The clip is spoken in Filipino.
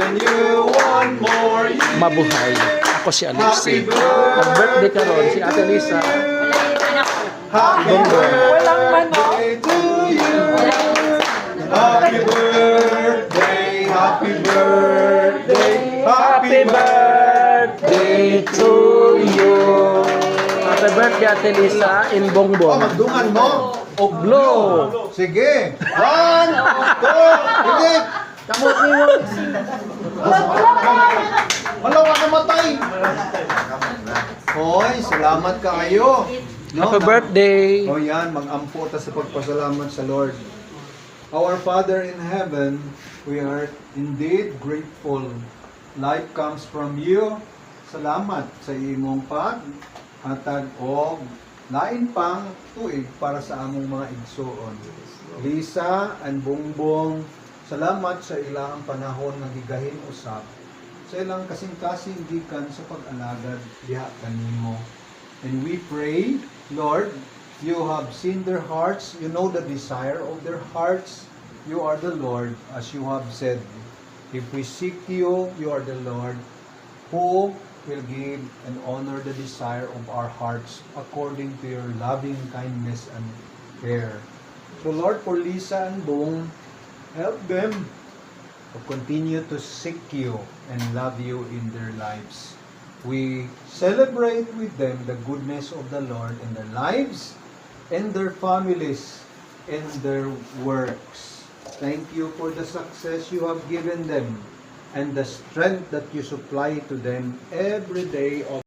and you one more year. mabuhay. Ako si Happy Alexi. Nag-birthday karon si Ate Lisa. Happy birthday to you. Happy birthday, happy birthday, happy birthday to you. Happy birthday Ate Lisa in Oh, Bongbong. magdungan mo. Oglo. Sige. 1, 2, hindi. Wala ka namatay. Hoy, salamat ka kayo. Happy birthday. O yan, mag-ampo ta sa pagpasalamat sa Lord. Our Father in heaven, we are indeed grateful. Life comes from you. Salamat sa imong paghatag og lain pang tuig para sa among mga igsoon. Lisa and Bongbong, salamat sa ilang panahon nga gigahin usab sa ilang kasing-kasing gikan sa pag-alagad diha kanimo. And we pray, Lord, you have seen their hearts, you know the desire of their hearts. You are the Lord, as you have said. If we seek you, you are the Lord who will give and honor the desire of our hearts according to your loving kindness and care. So Lord, for Lisa and Bong, help them to continue to seek you and love you in their lives. We celebrate with them the goodness of the Lord in their lives, in their families, in their works. Thank you for the success you have given them and the strength that you supply to them every day of